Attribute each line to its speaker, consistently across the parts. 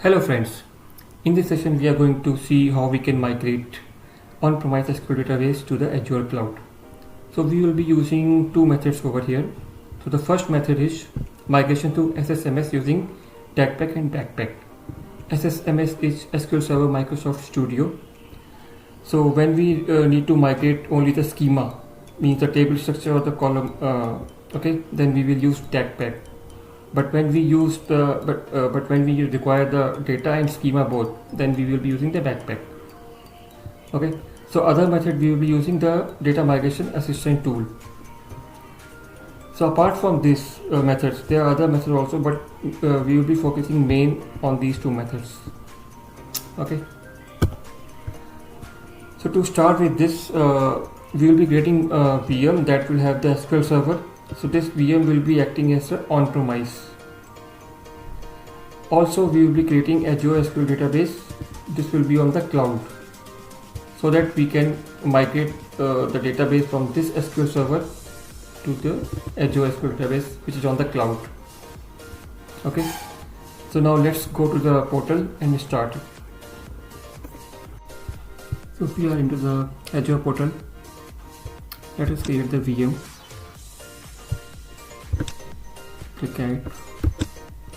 Speaker 1: Hello friends, in this session we are going to see how we can migrate on-premise SQL database to the Azure cloud. So we will be using two methods over here. So the first method is migration to SSMS using TagPack and Backpack. SSMS is SQL Server Microsoft Studio. So when we need to migrate only the schema, means the table structure or the column, then we will use TagPack. But when we use but when we require the data and schema both, then we will be using the Backpack. Okay. So other method we will be using the data migration assistant tool. So apart from these methods, there are other methods also, but we will be focusing main on these two methods. Okay. So to start with this, we will be creating a VM that will have the SQL Server. So this VM will be acting as an on-premise. Also, we will be creating Azure SQL database. This will be on the cloud, so that we can migrate the database from this SQL Server to the Azure SQL database, which is on the cloud. Okay. So now let's go to the portal and start. So we are into the Azure portal. Let us create the VM. Click add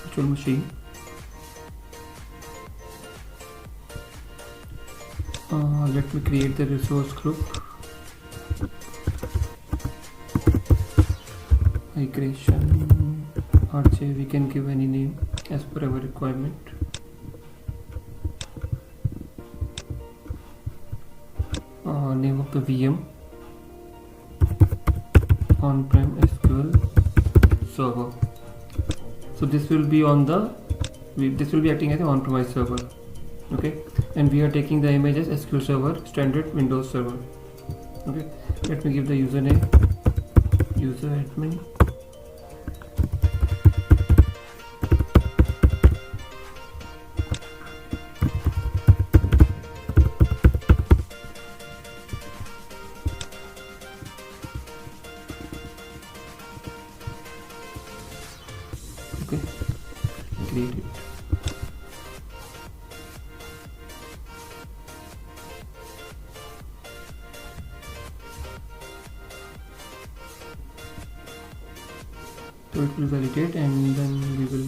Speaker 1: virtual machine. Let me create the resource group. Migration RJ, we can give any name as per our requirement. Name of the VM, on-prem SQL server. So this will be on the acting as an on-premise server. Okay, and we are taking the image as SQL Server standard Windows server. Okay, let me give the username user admin. Okay, create it. So it will validate, and then we will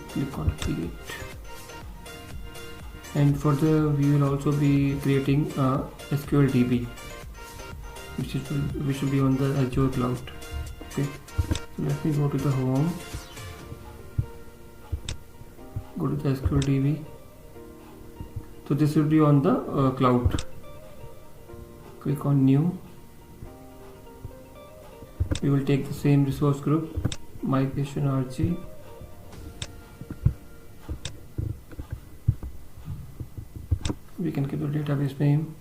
Speaker 1: click on create. And further, we will also be creating a SQL DB, which will be on the Azure cloud. Okay. So let me go to the home. Go to the SQL DB. So this will be on the cloud. Click on new. We will take the same resource group, migration RG. We can give the database name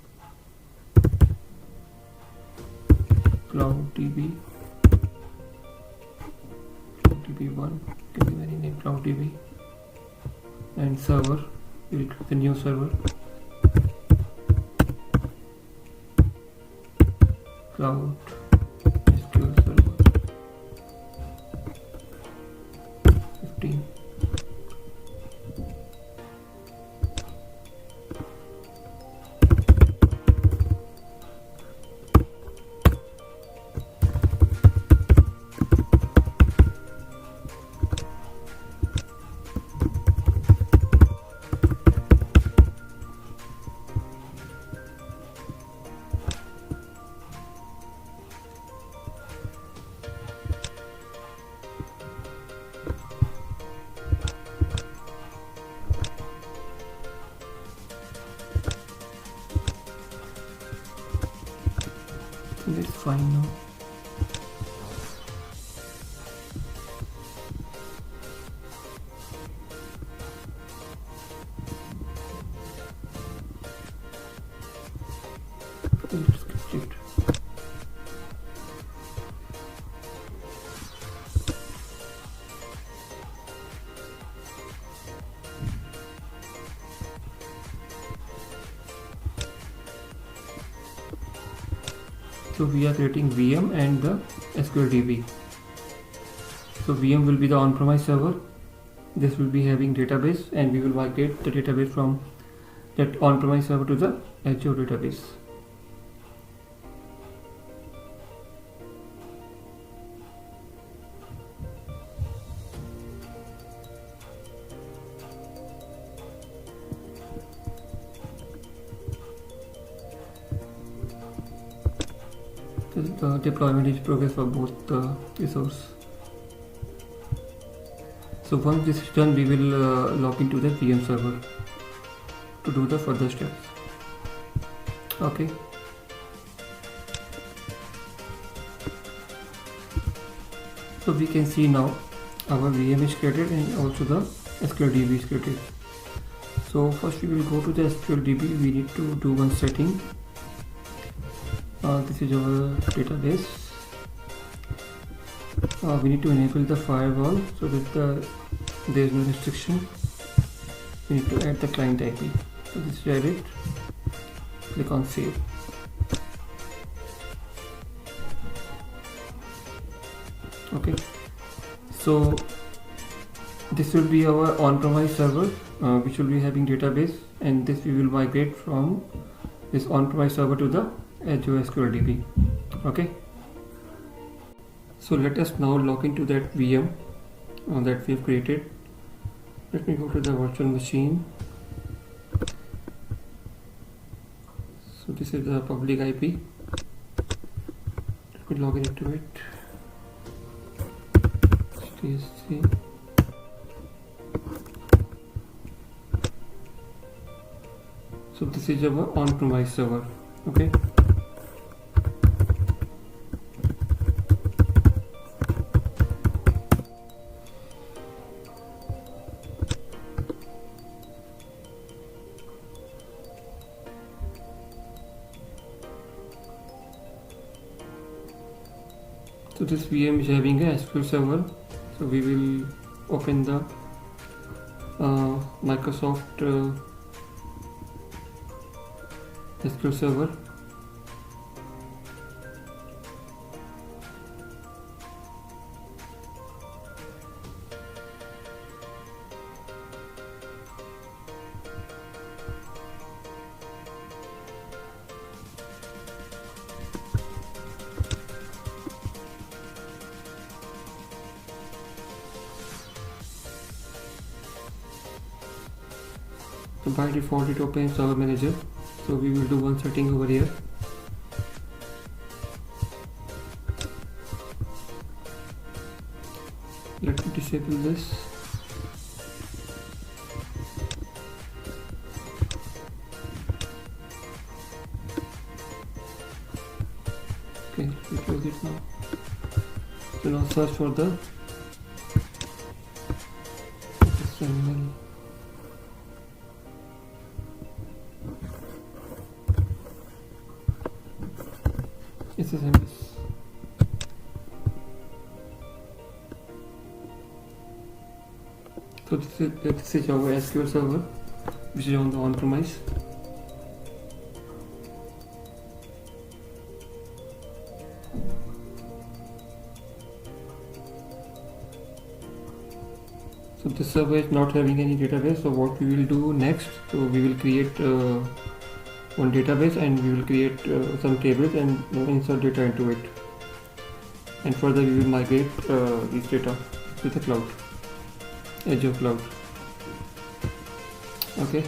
Speaker 1: CloudDB. CloudDB1, can give any name CloudDB. And server, we will create the new server, Cloud SQL Server 15. That's fine now. Let's skip it. So we are creating VM and the SQL DB. So VM will be the on-premise server this will be having database, and we will migrate the database from that on-premise server to the Azure database. The deployment is progress for both resource. So once this is done, we will log into the VM server to do the further steps. Okay. So we can see now our VM is created and also the SQL DB is created. So first we will go to the SQL DB. We need to do one setting. This is our database. We need to enable the firewall so that there is no restriction. We need to add the client IP. So this is added. Click on save. Okay. So this will be our on-premise server, which will be having database, and this we will migrate from this on-premise server to the Azure SQL DB. Okay. So let us now log into that VM that we have created. Let me go to the virtual machine. So this is the public IP. Let me log into it. TSC. So this is our on-premise server. Okay. So this VM is having a SQL server. So we will open the Microsoft SQL server. So by default it opens Server Manager. So we will do one setting over here. Let me disable this. Okay, we close it now. So now search for the XML. SSMS. So this is our SQL server, which is on the on-premise. So this server is not having any database. So what we will do next? So we will create one database, and we will create some tables and insert data into it, and further we will migrate this data to the cloud, Azure cloud. Okay.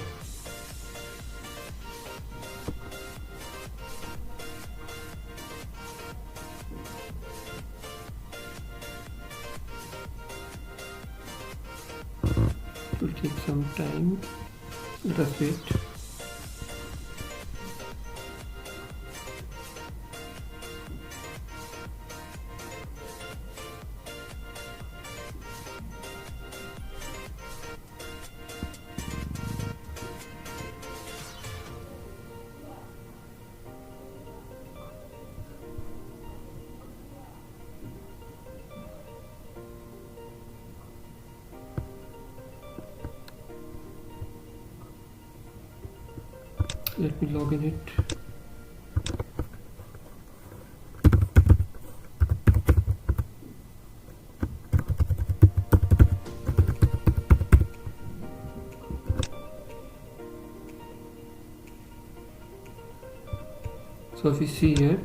Speaker 1: It will take some time. Let us wait. Let me log in it. So if you see here,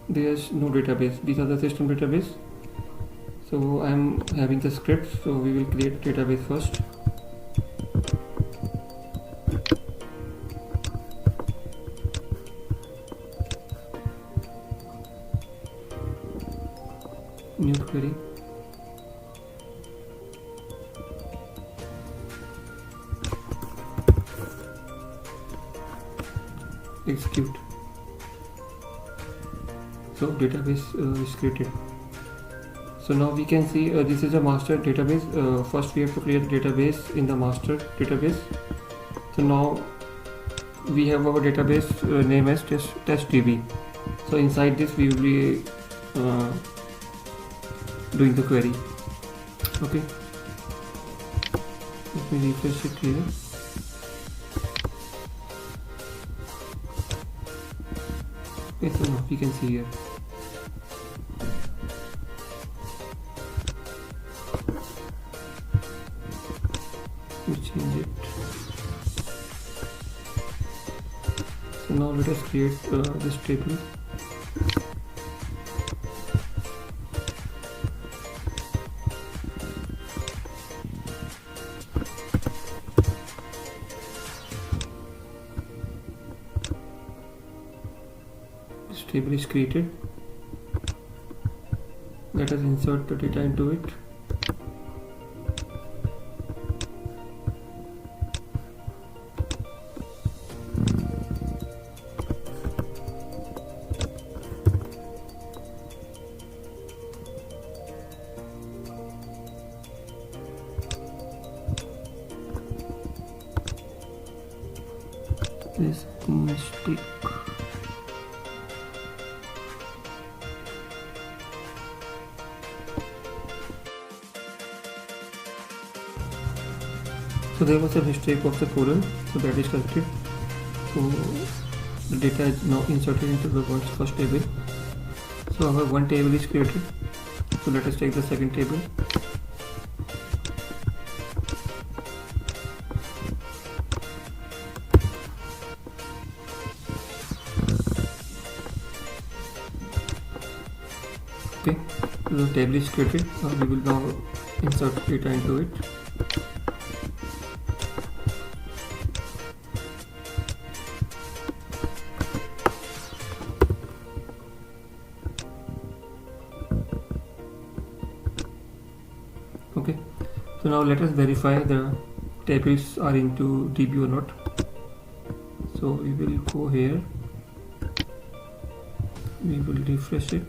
Speaker 1: there's no database. These are the system database. So I'm having the script, so we will create database first. New query. Execute. So database is created. So now we can see this is a master database. First we have to create a database in the master database. So now we have our database name as testdb. So inside this we will be doing the query. Okay, let me refresh it here. Okay, so now we can see here. We change it. So now let us create this table. This table is created. Let us insert the data into it. This mistake. So there was a mistake of the colon, so that is corrected. So the data is now inserted into the first table. So our one table is created. So let us take the second table. Okay, so the table is created. We will now insert data into it. Okay, so now let us verify the tables are into DB or not. So we will go here, we will refresh it,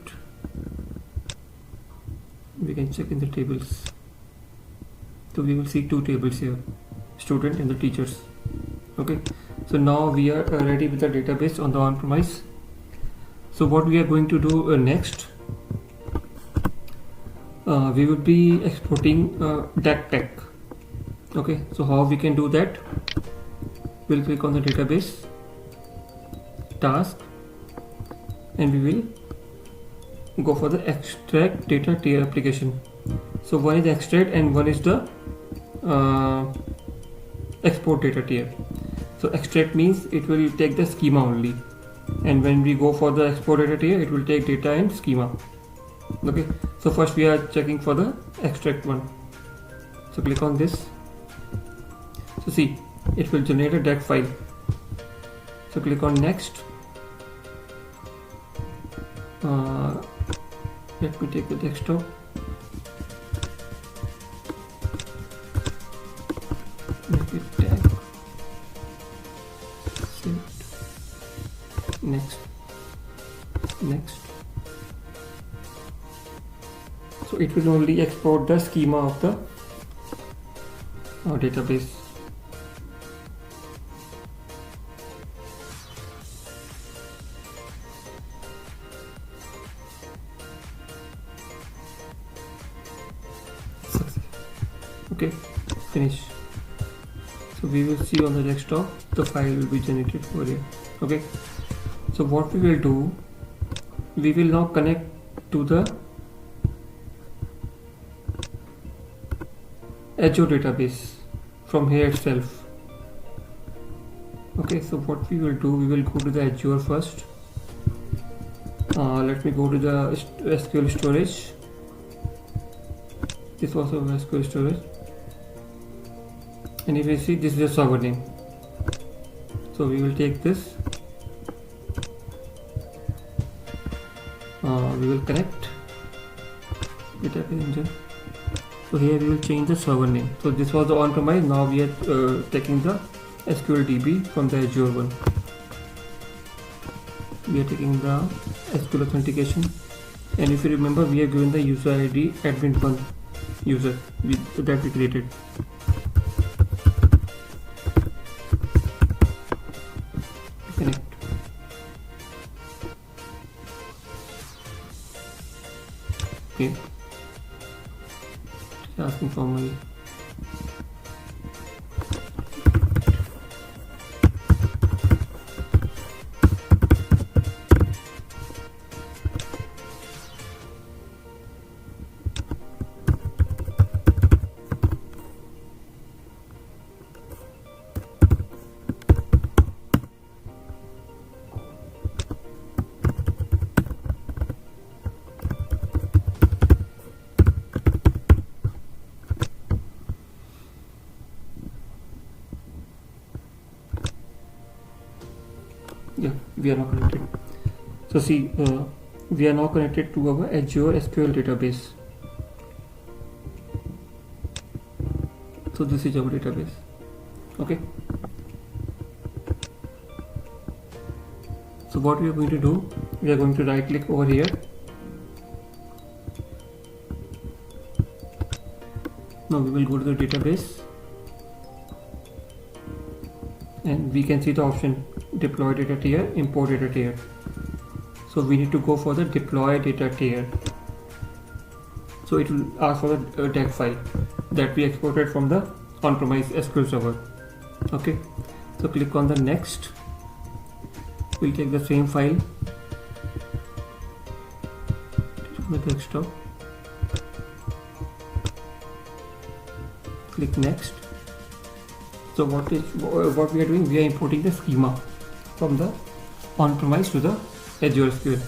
Speaker 1: we can check in the tables. So we will see two tables here, student and the teachers. Okay, so now we are ready with the database on the on-premise. So what we are going to do next, we will be exporting DAC. Okay, so how we can do that? We'll click on the database, task, and we will go for the extract data tier application. So one is extract and one is the export data tier. So extract means it will take the schema only, and when we go for the export data tier, it will take data and schema. Okay, so first we are checking for the extract one. So click on this. So see, it will generate a DAC file. So click on next. Let me take the desktop. Make it DAC. Save. Next. Next. So it will only export the schema of the database. Okay, finish. So we will see on the desktop the file will be generated over here. Okay, so what we will do, we will now connect to the Azure database from here itself. Okay, so what we will do, we will go to the Azure first. Let me go to the SQL storage. This was a SQL storage, and if you see, this is a server name. So we will take this. We will connect database engine. So here we will change the server name. So this was the on-premise. Now we are taking the SQL DB from the Azure one. We are taking the SQL authentication, and if you remember, we are given the user ID admin1 user that we created. Connect. Okay. It's asking for my we are now connected. So see, we are now connected to our Azure SQL database. So this is our database. Okay. So what we are going to do, we are going to right click over here. Now we will go to the database, and we can see the option deploy data tier, import data tier. So we need to go for the deploy data tier. So it will ask for the DAG file that we exported from the on-premise SQL server. Okay, so click on the next. We'll take the same file to the desktop. Click next. So what we are doing, we are importing the schema from the on-premise to the Azure SQL.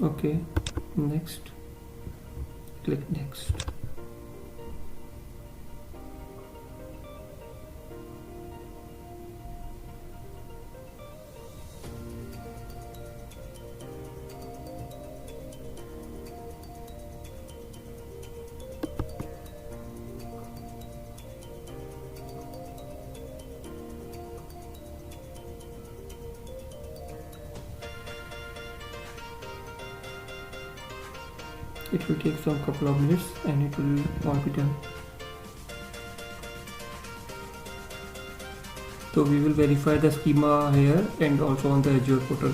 Speaker 1: Okay, next. Click next. It will take some couple of minutes and it will all be done. So we will verify the schema here and also on the Azure portal.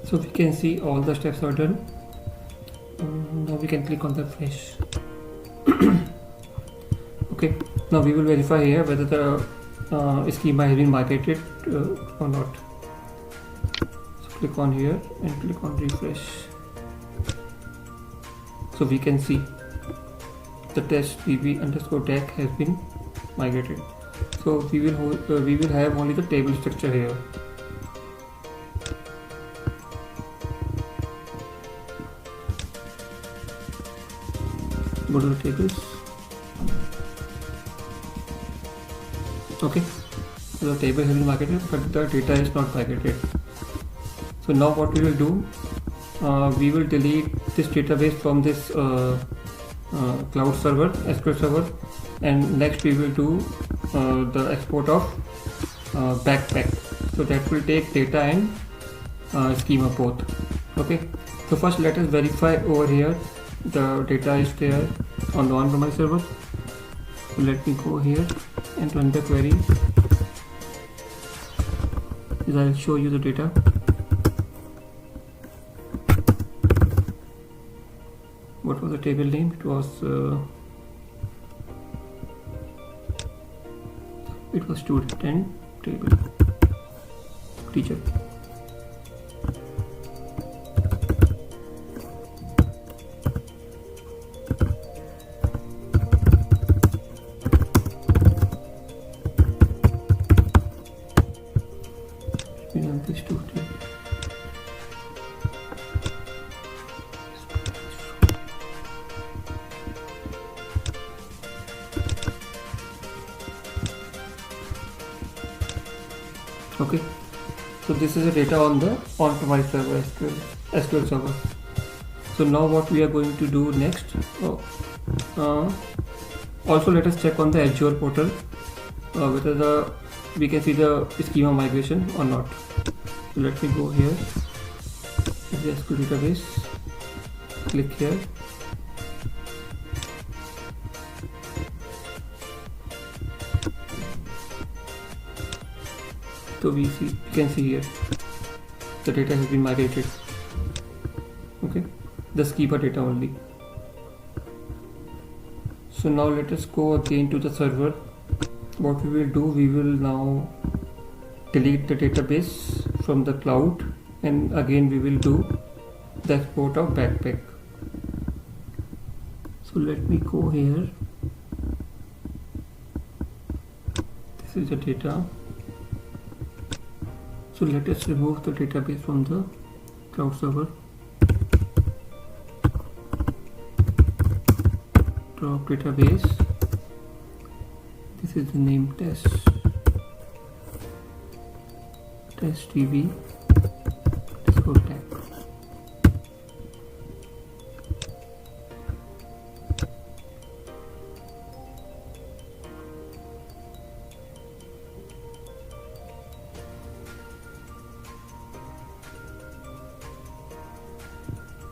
Speaker 1: So we can see all the steps are done. Now we can click on the finish. Okay, now we will verify here whether the schema has been migrated or not. So click on here and click on refresh. So we can see the test db_deck has been migrated. So we will have only the table structure here. Go to the tables. Okay, so the table has been migrated, but the data is not migrated. So now what we will do, we will delete this database from this cloud server, SQL server, and next we will do the export of backpack. So that will take data and schema both. Okay, so first let us verify over here the data is there on the on-premise server. So let me go here and run the query. I'll show you the data. What was the table name? It was student and table teacher. We run this too. Okay, so this is the data on the on-premise server, SQL server. So now what we are going to do next, also let us check on the Azure portal whether we can see the schema migration or not. So let me go here, the SQL database, click here. So we can see here the data has been migrated. Okay, the schema data only. So now let us go again to the server. What we will do, we will now delete the database from the cloud, and again we will do the export of backpack. So let me go here. This is the data. So let us remove the database from the cloud server. Drop database. This is the name test db _deck.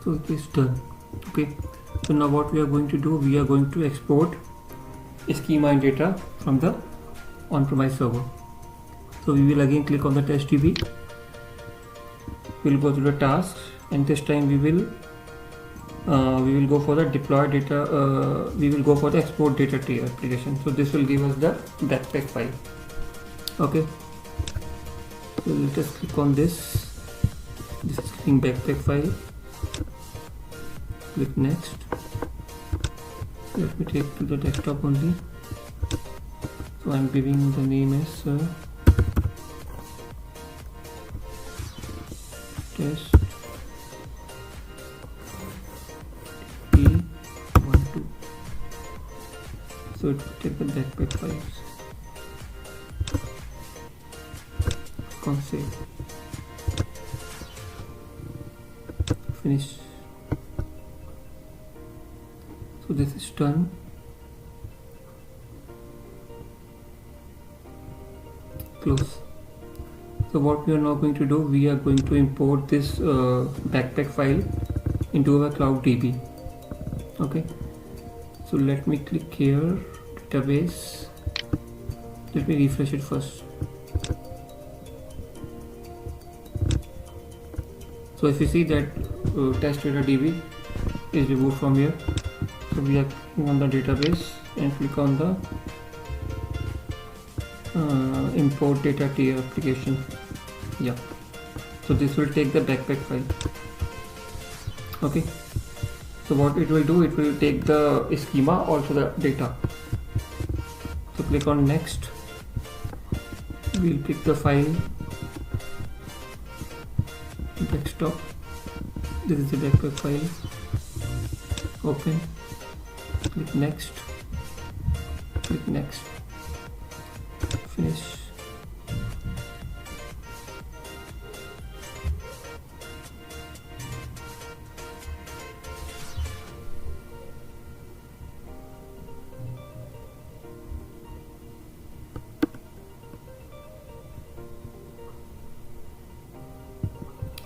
Speaker 1: So it is done. Okay, so now what we are going to do, we are going to export schema and data from the on-premise server. So we will again click on the test DB. We will go to the tasks, and this time we will go for the deploy data. We will go for the export data to your application. So this will give us the backpack file. Okay, so let us click on this. This is clicking backpack file. Click next. Let me take to the desktop only. So I'm giving the name as test P12. So it will take the backpack files. Save. Finish. So this is done. Close. So what we are now going to do, we are going to import this backpack file into our Cloud DB. Okay, so let me click here, database. Let me refresh it first. So if you see that test data DB is removed from here, so we are clicking on the database and click on the import data tier application. Yeah, so this will take the backpack file. Okay, so what it will do, it will take the schema, also the data. So click on next. We'll pick the file, desktop. This is the backpack file. Open, click next, finish.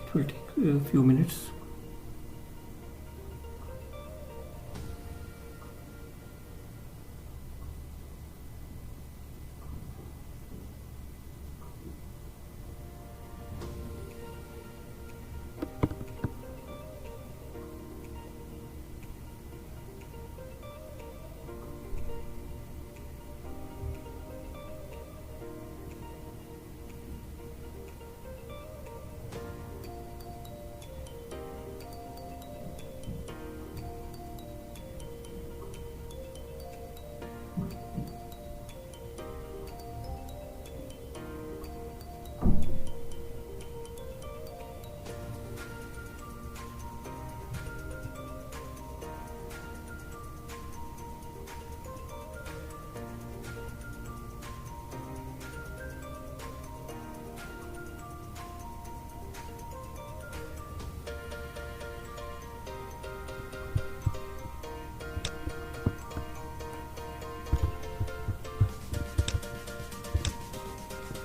Speaker 1: It will take a few minutes.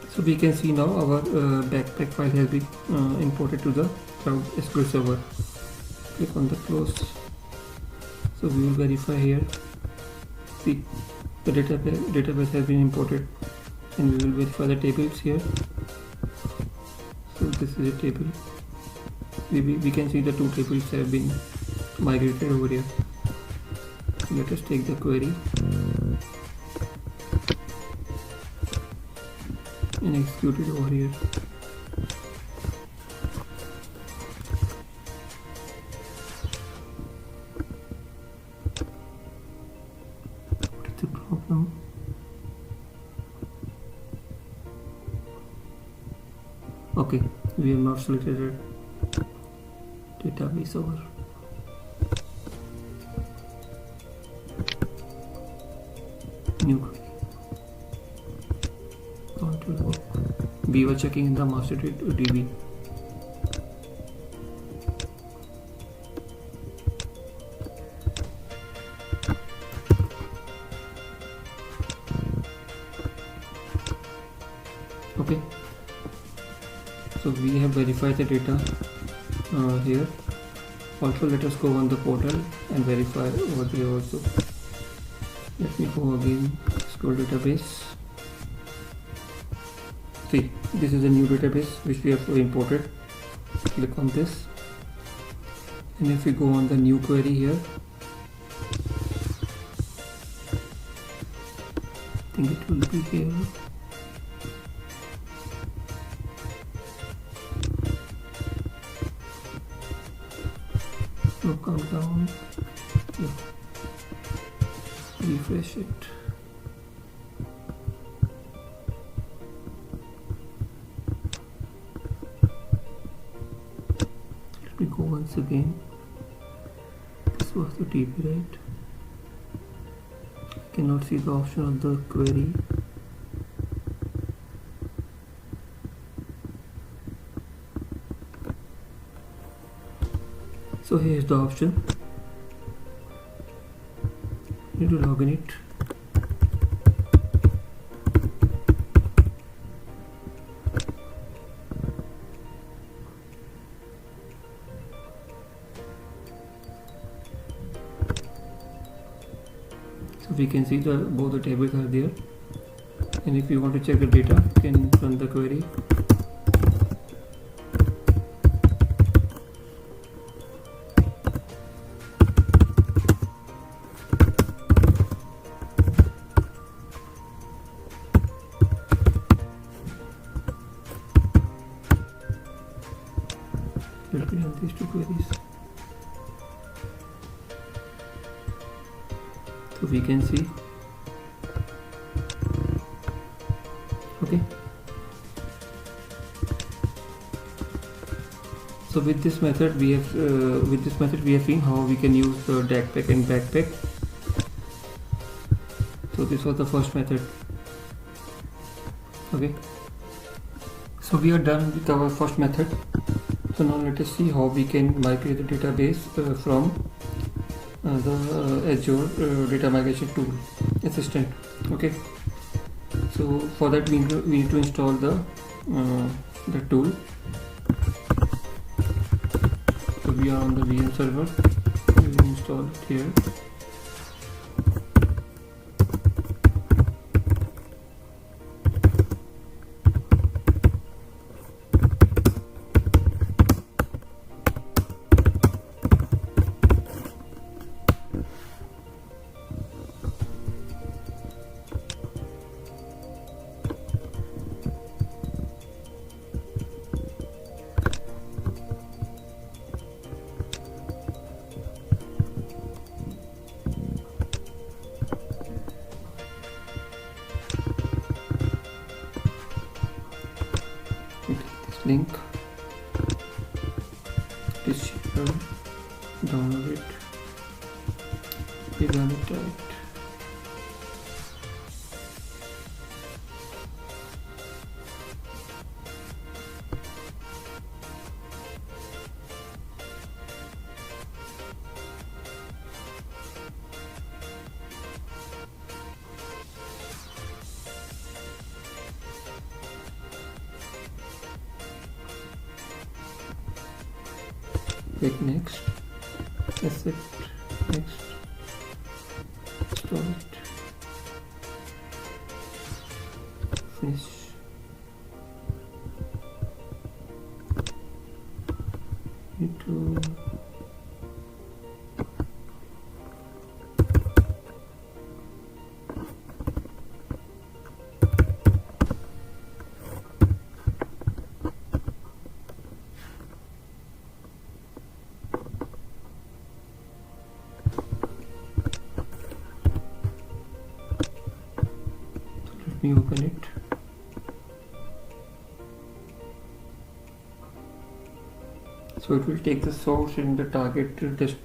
Speaker 1: So we can see now our backpack file has been imported to the Cloud SQL server. Click on the close. So we will verify here. See, the database has been imported, and we will verify the tables here. So this is a table. We can see the two tables have been migrated over here. Let us take the query and execute it over here. What is the problem? Okay, we have not selected a database over. New query. Not will work. We were checking in the master DB. Okay, so we have verified the data here. Also, let us go on the portal and verify over here also. Let me go again, scroll database. See, this is a new database which we have imported. Click on this, and if we go on the new query here, I think it will be here. So come down, yeah. Refresh it. Let me go once again. This was the DB, right? I cannot see the option of the query. So here is the option. Need to log in it. So we can see that both the tables are there, and if you want to check the data, you can run the query. Let me run these two queries. So we can see. Okay. So with this method we have seen how we can use the DAGpack and BACpack. So this was the first method. Okay. So we are done with our first method. So now let us see how we can migrate the database from the Azure data migration tool assistant. Okay. So for that we need to install the tool. So we are on the VM server. We will install it here. Link this here, download it, we run it right. Click next, accept, next, install it, finish. Need to open it. So it will take the source and the target details,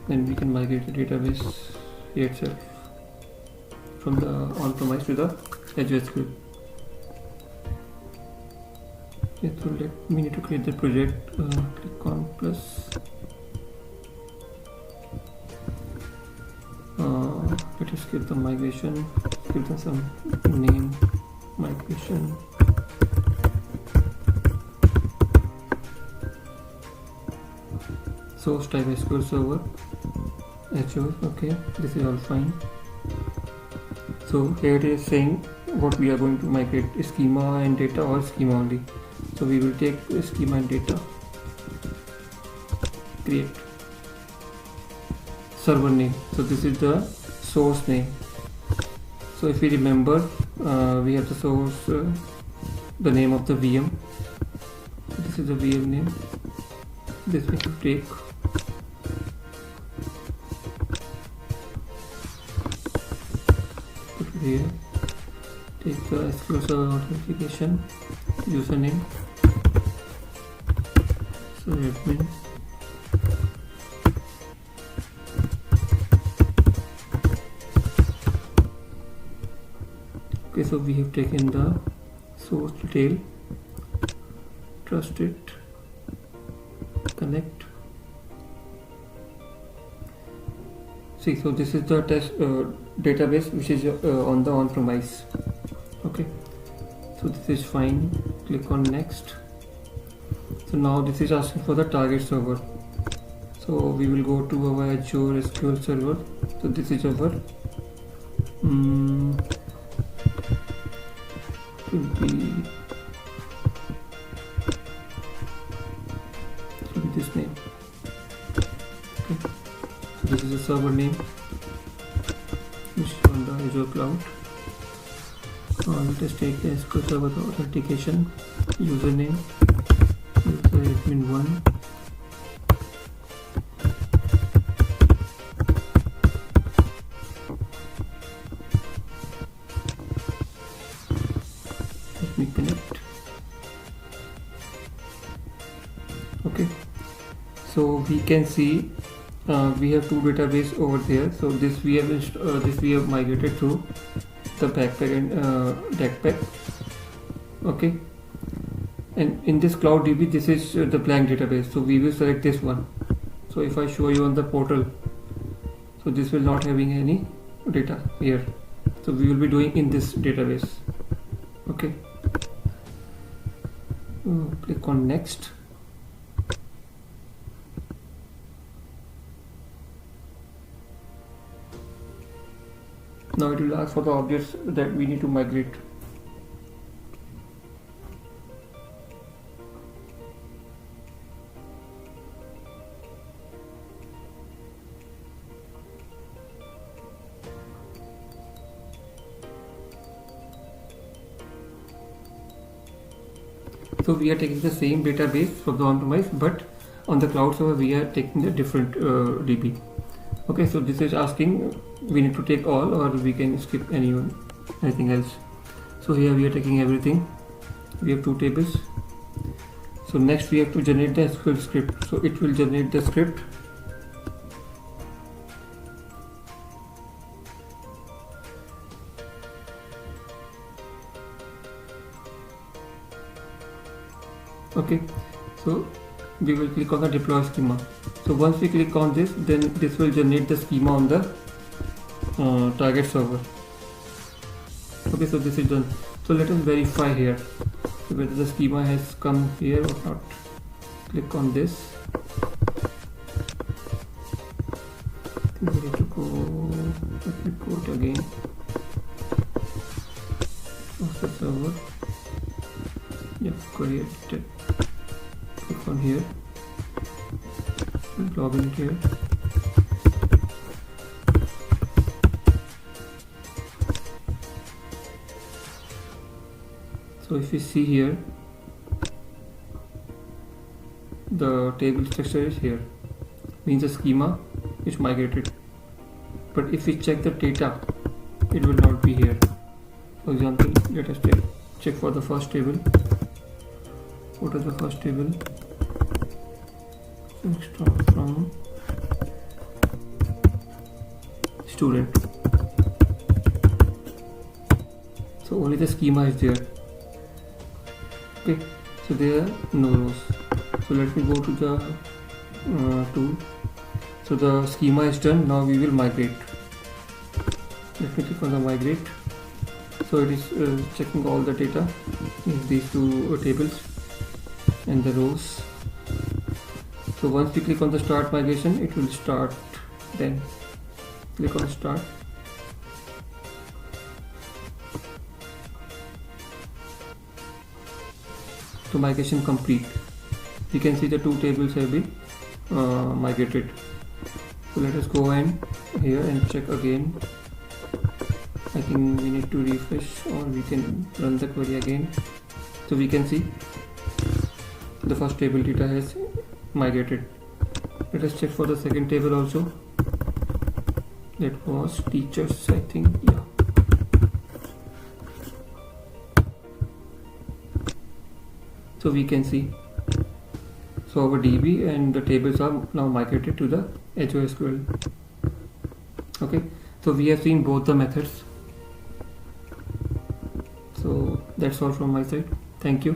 Speaker 1: then we can migrate the database here itself from the on-premise to the Azure SQL. It will let me need to create the project. Click on plus. Let us give the migration, give them some name, migration. Source type SQL Server, Azure. Okay, this is all fine. So here it is saying what we are going to migrate, schema and data or schema only. So we will take schema and data, create server name. So this is the source name. So if we remember, we have the source, the name of the VM. So this is the VM name. This we should take. Put it here. Take the SQL Server authentication, username. So admin. Okay, so we have taken the source detail, trust it, connect. See, so this is the test database which is on the on-premise. Okay, so this is fine. Click on next. So now this is asking for the target server. So we will go to our Azure SQL Server. So this is our should be this name. Okay, so this is the server name which is on the Azure cloud. Let us take the SQL Server authentication, username, user admin 1. Let me connect. Okay, so we can see we have two database over there. So this we have migrated through the backpack and DACpack. Okay, and in this CloudDB, this is the blank database, so we will select this one. So if I show you on the portal, so this will not having any data here, so we will be doing in this database. Okay, click on next. Now it will ask for the objects that we need to migrate. So we are taking the same database from the on-premise, but on the cloud server we are taking the different DB. Okay, so this is asking we need to take all or we can skip anything else. So here we are taking everything. We have two tables. So next we have to generate the SQL script. So it will generate the script. Okay, so we will click on the deploy schema. So once we click on this, then this will generate the schema on the target server. Okay, so this is done. So let us verify here whether the schema has come here or not. Click on this. We need to go, let me go it again. What's the server? Yeah, created. Click on here. Log in here. So if you see here, the table structure is here, means the schema is migrated. But if we check the data, it will not be here. For example, let us check for the first table. What is the first table? Start from student. So only the schema is there. Okay, so there are no rows. So let me go to the tool. So the schema is done. Now we will migrate. Let me click on the migrate. So it is checking all the data in these two tables and the rows. So once we click on the start migration, it will start. Then click on start. So migration complete. You can see the two tables have been migrated. So let us go in here and check again. I think we need to refresh, or we can run the query again. So we can see the first table data has migrated. Let us check for the second table also. That was teachers, I think. Yeah. So we can see, so our DB and the tables are now migrated to the Azure SQL. Okay, so we have seen both the methods. So that's all from my side. Thank you.